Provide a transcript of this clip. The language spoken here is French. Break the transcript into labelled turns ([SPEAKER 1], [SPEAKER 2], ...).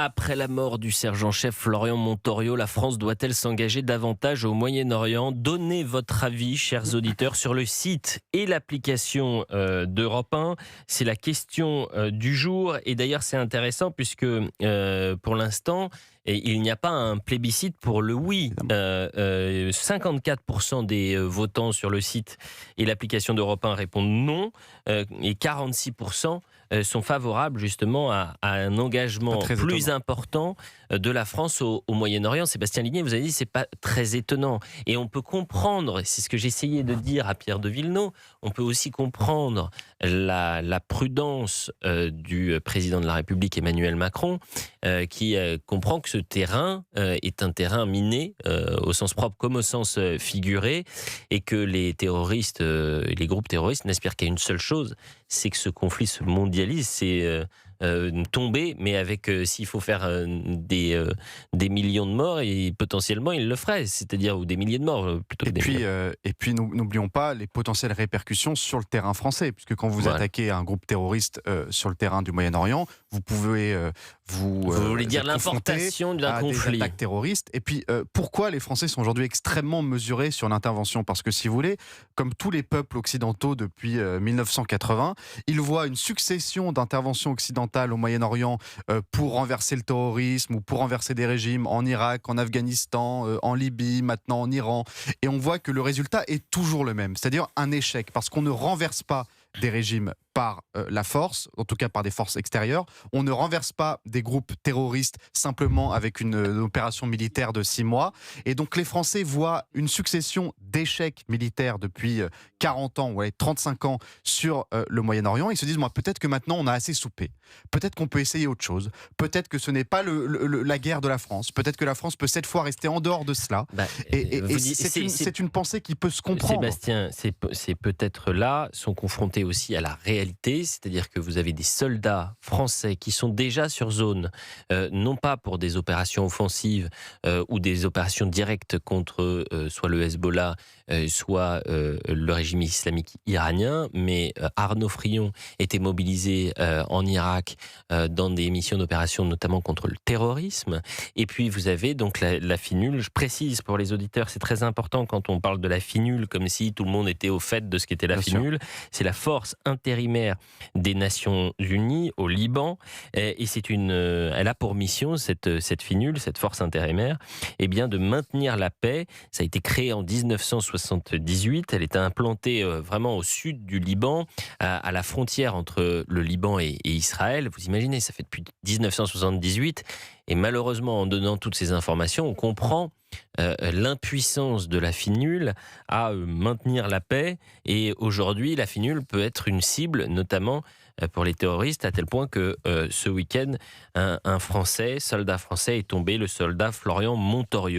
[SPEAKER 1] Après la mort du sergent-chef Florian Montorio, la France doit-elle s'engager davantage au Moyen-Orient? Donnez votre avis, chers auditeurs, sur le site et l'application d'Europe 1. C'est la question du jour. Et d'ailleurs, c'est intéressant puisque pour l'instant, il n'y a pas un plébiscite pour le oui. 54% des votants sur le site et l'application d'Europe 1 répondent non et 46% sont favorables justement à un engagement plus important de la France au Moyen-Orient. Sébastien Ligné, vous avez dit c'est pas très étonnant. Et on peut comprendre, c'est ce que j'essayais de dire à Pierre de Villeneuve, on peut aussi comprendre la prudence du président de la République Emmanuel Macron qui comprend que ce terrain est un terrain miné au sens propre comme au sens figuré et que les terroristes, les groupes terroristes n'aspirent qu'à une seule chose, c'est que ce conflit se mondialise, c'est tomber, mais avec, s'il faut faire des millions de morts, et potentiellement il le ferait, c'est-à-dire, ou des milliers de morts plutôt que des millions.
[SPEAKER 2] Et puis n'oublions pas les potentielles répercussions sur le terrain français, puisque quand vous attaquez un groupe terroriste sur le terrain du Moyen-Orient, vous pouvez vous
[SPEAKER 1] voulez dire l'importation d'un conflit,
[SPEAKER 2] des attaques terroristes. Et puis pourquoi les Français sont aujourd'hui extrêmement mesurés sur l'intervention? Parce que si vous voulez, comme tous les peuples occidentaux depuis 1980, ils voient une succession d'interventions occidentales au Moyen-Orient pour renverser le terrorisme ou pour renverser des régimes en Irak, en Afghanistan, en Libye, maintenant en Iran. Et on voit que le résultat est toujours le même, c'est-à-dire un échec, parce qu'on ne renverse pas des régimes par la force, en tout cas par des forces extérieures. On ne renverse pas des groupes terroristes simplement avec une opération militaire de 6 mois. Et donc les Français voient une succession d'échecs militaires depuis 40 ans, 35 ans sur le Moyen-Orient. Ils se disent, moi, peut-être que maintenant on a assez soupé. Peut-être qu'on peut essayer autre chose. Peut-être que ce n'est pas la guerre de la France. Peut-être que la France peut cette fois rester en dehors de cela. C'est une pensée qui peut se comprendre.
[SPEAKER 1] Sébastien, c'est peut-être là, sont confrontés aussi à la réalité. C'est-à-dire que vous avez des soldats français qui sont déjà sur zone, non pas pour des opérations offensives ou des opérations directes contre soit le Hezbollah, soit le régime islamique iranien, mais Arnaud Frion était mobilisé en Irak dans des missions d'opération notamment contre le terrorisme. Et puis vous avez donc la FINUL. Je précise pour les auditeurs, c'est très important quand on parle de la FINUL, comme si tout le monde était au fait de ce qu'était la FINUL. C'est la force intérimaire des Nations Unies au Liban, et elle a pour mission, cette FINUL, cette force intérimaire, eh bien de maintenir la paix. Ça a été créé en 1978, elle était implantée vraiment au sud du Liban, à la frontière entre le Liban et Israël. Vous imaginez, ça fait depuis 1978, et malheureusement, en donnant toutes ces informations, on comprend l'impuissance de la FINUL à maintenir la paix. Et aujourd'hui, la FINUL peut être une cible, notamment pour les terroristes, à tel point que ce week-end, un soldat français est tombé, le soldat Florian Montorio.